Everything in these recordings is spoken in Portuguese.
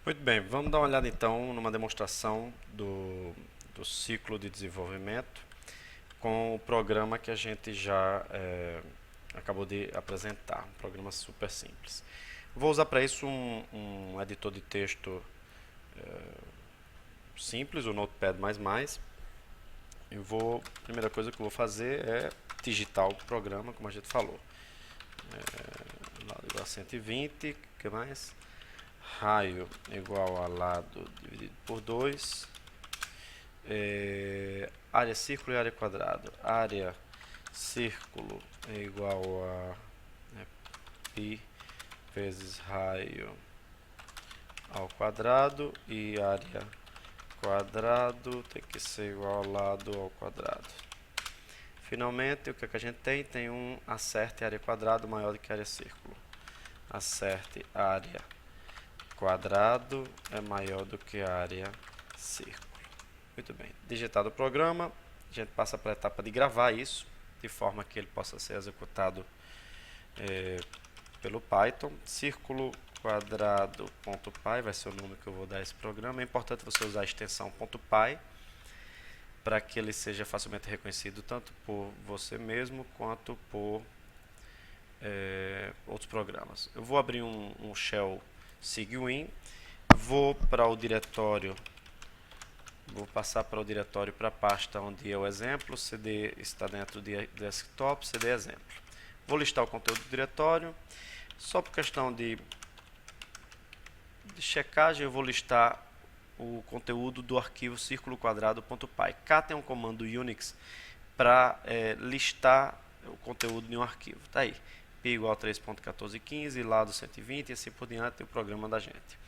Muito bem, vamos dar uma olhada então numa demonstração do ciclo de desenvolvimento com o programa que a gente já acabou de apresentar, um programa super simples. Vou usar para isso um editor de texto simples, o Notepad++. A primeira coisa que eu vou fazer é digitar o programa, como a gente falou. Lado igual a 120, o que mais? Raio igual a lado dividido por 2. Área círculo e área quadrado. Área círculo é igual a π vezes raio ao quadrado, e área quadrado tem que ser igual ao lado ao quadrado. Finalmente, o que, a gente tem? Tem um acerte área quadrado maior do que área círculo. Acerte área quadrado é maior do que área círculo. Muito bem, digitado o programa, a gente passa para a etapa de gravar isso, de forma que ele possa ser executado pelo Python. Círculo quadrado.py vai ser o nome que eu vou dar a esse programa. É importante você usar a extensão .py para que ele seja facilmente reconhecido tanto por você mesmo quanto por outros programas. Eu vou abrir um shell Cygwin, vou para o diretório, vou passar para o diretório, para a pasta onde é o exemplo, cd está dentro de desktop, cd exemplo. Vou listar o conteúdo do diretório, só por questão de checagem eu vou listar o conteúdo do arquivo círculo quadrado.py. Cá tem um comando Unix para listar o conteúdo de um arquivo. Tá aí, π igual a 3.1415, lado 120 e assim por diante, o programa da gente.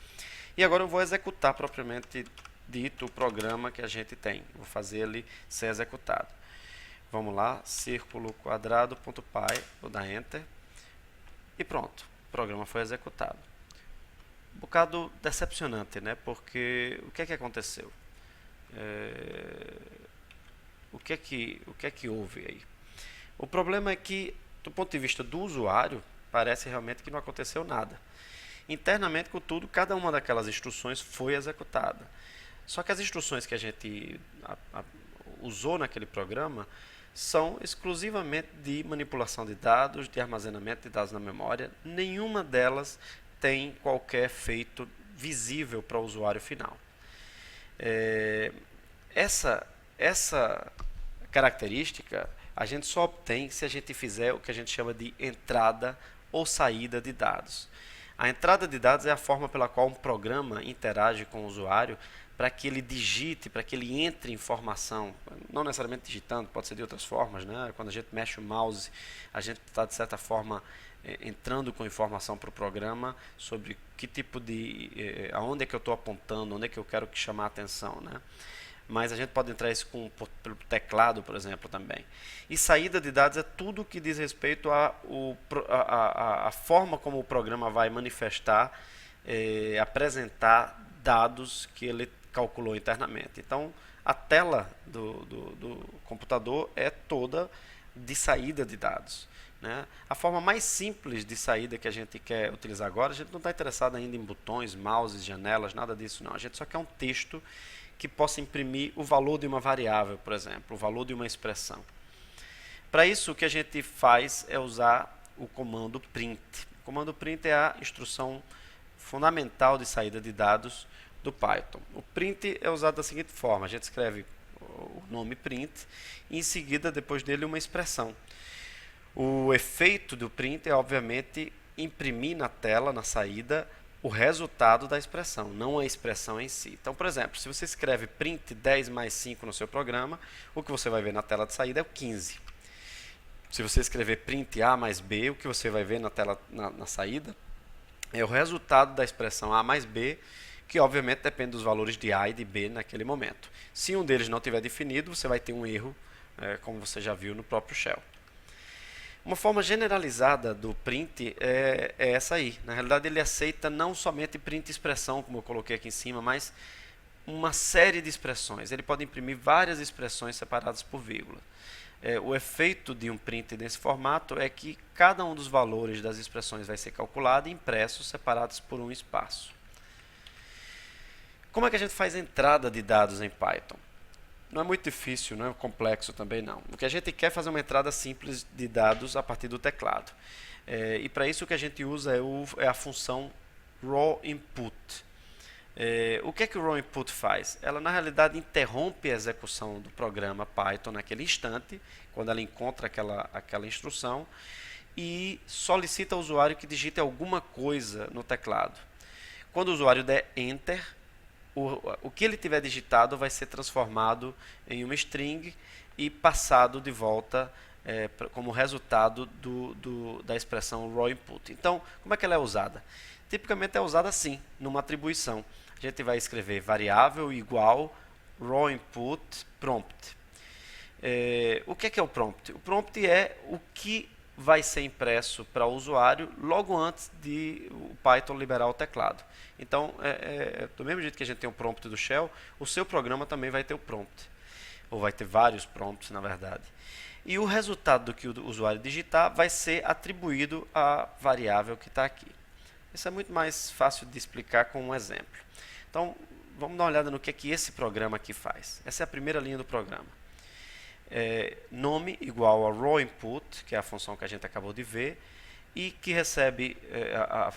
E agora eu vou executar propriamente dito o programa que a gente tem. Vou fazer ele ser executado. Vamos lá, círculo quadrado.py, vou dar Enter e pronto, o programa foi executado. Um bocado decepcionante, né? Porque o que é que aconteceu? O que é que houve aí? O problema é que, do ponto de vista do usuário, parece realmente que não aconteceu nada. Internamente, contudo, cada uma daquelas instruções foi executada. Só que as instruções que a gente usou naquele programa são exclusivamente de manipulação de dados, de armazenamento de dados na memória. Nenhuma delas tem qualquer efeito visível para o usuário final. Essa característica a gente só obtém se a gente fizer o que a gente chama de entrada ou saída de dados. A entrada de dados é a forma pela qual um programa interage com o usuário para que ele digite, para que ele entre informação, não necessariamente digitando, pode ser de outras formas, né? Quando a gente mexe o mouse, a gente está de certa forma entrando com informação para o programa sobre que tipo de, aonde é que eu estou apontando, onde é que eu quero chamar a atenção, né? Mas a gente pode entrar isso pelo teclado, por exemplo, também. E saída de dados é tudo que diz respeito à forma como o programa vai manifestar, apresentar dados que ele calculou internamente. Então, a tela do computador é toda de saída de dados, né? A forma mais simples de saída que a gente quer utilizar agora, a gente não está interessado ainda em botões, mouses, janelas, nada disso não. A gente só quer um texto que possa imprimir o valor de uma variável, por exemplo, o valor de uma expressão. Para isso, o que a gente faz é usar o comando print. O comando print é a instrução fundamental de saída de dados do Python. O print é usado da seguinte forma: a gente escreve o nome print e em seguida, depois dele, uma expressão. O efeito do print é, obviamente, imprimir na tela, na saída, o resultado da expressão, não a expressão em si. Então, por exemplo, se você escreve print 10 mais 5 no seu programa, o que você vai ver na tela de saída é o 15. Se você escrever print A mais B, o que você vai ver na tela na saída é o resultado da expressão A mais B, que obviamente depende dos valores de A e de B naquele momento. Se um deles não estiver definido, você vai ter um erro, como você já viu no próprio shell. Uma forma generalizada do print é essa aí. Na realidade, ele aceita não somente print expressão, como eu coloquei aqui em cima, mas uma série de expressões. Ele pode imprimir várias expressões separadas por vírgula. O efeito de um print nesse formato é que cada um dos valores das expressões vai ser calculado e impresso separados por um espaço. Como é que a gente faz entrada de dados em Python? Não é muito difícil, não é complexo também não. O que a gente quer é fazer uma entrada simples de dados a partir do teclado. E para isso o que a gente usa é a função raw input. O que é que o raw input faz? Ela na realidade interrompe a execução do programa Python naquele instante, quando ela encontra aquela instrução, e solicita ao usuário que digite alguma coisa no teclado. Quando o usuário der Enter, o que ele tiver digitado vai ser transformado em uma string e passado de volta como resultado da expressão raw input. Então, como é que ela é usada? Tipicamente é usada assim, numa atribuição. A gente vai escrever variável igual raw input prompt. O que é o prompt? O prompt é o que vai ser impresso para o usuário logo antes de o Python liberar o teclado. Então, do mesmo jeito que a gente tem o prompt do shell, o seu programa também vai ter o prompt. Ou vai ter vários prompts, na verdade. E o resultado do que o usuário digitar vai ser atribuído à variável que está aqui. Isso é muito mais fácil de explicar com um exemplo. Então, vamos dar uma olhada no que é que esse programa aqui faz. Essa é a primeira linha do programa. Nome igual a raw input, que é a função que a gente acabou de ver, e que recebe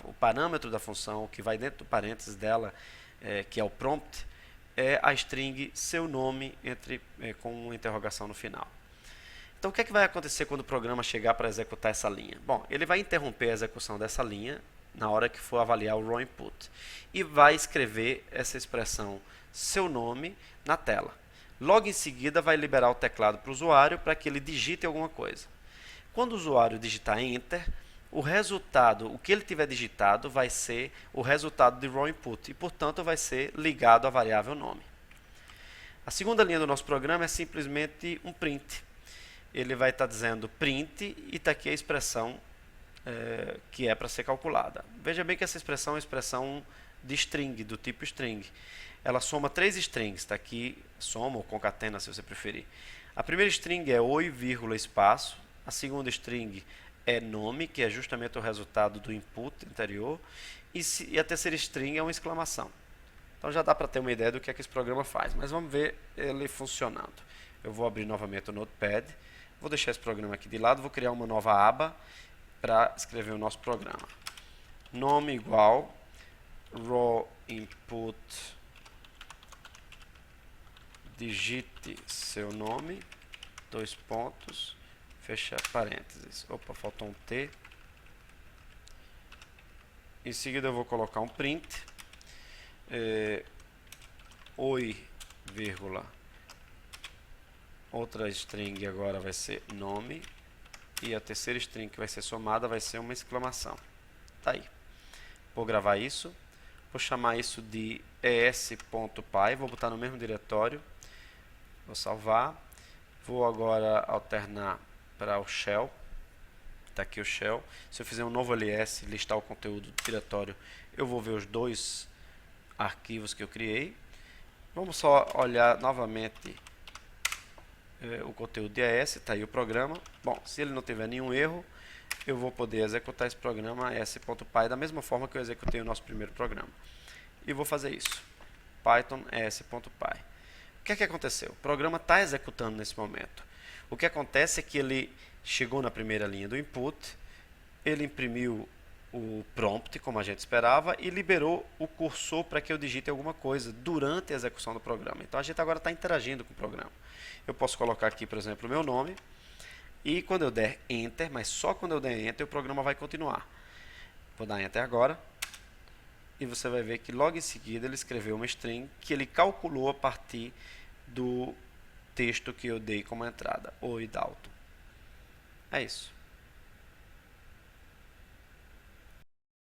o parâmetro da função, que vai dentro do parênteses dela, que é o prompt, é a string seu nome com uma interrogação no final. Então, o que é que vai acontecer quando o programa chegar para executar essa linha? Bom, ele vai interromper a execução dessa linha na hora que for avaliar o raw input e vai escrever essa expressão seu nome na tela. Logo em seguida, vai liberar o teclado para o usuário para que ele digite alguma coisa. Quando o usuário digitar Enter, o resultado, o que ele tiver digitado, vai ser o resultado de raw input e, portanto, vai ser ligado à variável nome. A segunda linha do nosso programa é simplesmente um print. Ele vai estar dizendo print e está aqui a expressão que é para ser calculada. Veja bem que essa expressão é uma expressão de string, do tipo string. Ela soma 3 strings, está aqui, soma ou concatena se você preferir. A primeira string é oi, vírgula, espaço. A segunda string é nome, que é justamente o resultado do input anterior. E a terceira string é uma exclamação. Então já dá para ter uma ideia do que é que esse programa faz, mas vamos ver ele funcionando. Eu vou abrir novamente o Notepad, vou deixar esse programa aqui de lado, vou criar uma nova aba para escrever o nosso programa. Nome igual raw input, digite seu nome, 2 pontos, fecha parênteses. Opa, faltou um T. Em seguida eu vou colocar um print. Oi, vírgula. Outra string agora vai ser nome. E a terceira string que vai ser somada vai ser uma exclamação. Tá aí. Vou gravar isso. Vou chamar isso de es.py. Vou botar no mesmo diretório. Vou salvar. Vou agora alternar para o shell. Está aqui o shell. Se eu fizer um novo ls, listar o conteúdo do diretório, eu vou ver os 2 arquivos que eu criei. Vamos só olhar novamente o conteúdo de es, está aí o programa. Bom, se ele não tiver nenhum erro, eu vou poder executar esse programa es.py da mesma forma que eu executei o nosso primeiro programa. E vou fazer isso. Python es.py. O que é que aconteceu? O programa está executando nesse momento. O que acontece é que ele chegou na primeira linha do input, ele imprimiu o prompt, como a gente esperava, e liberou o cursor para que eu digite alguma coisa durante a execução do programa. Então a gente agora está interagindo com o programa. Eu posso colocar aqui, por exemplo, o meu nome, e quando eu der Enter, mas só quando eu der Enter, o programa vai continuar. Vou dar Enter agora, e você vai ver que logo em seguida ele escreveu uma string que ele calculou a partir do texto que eu dei como entrada. Oi, Dalton. É isso.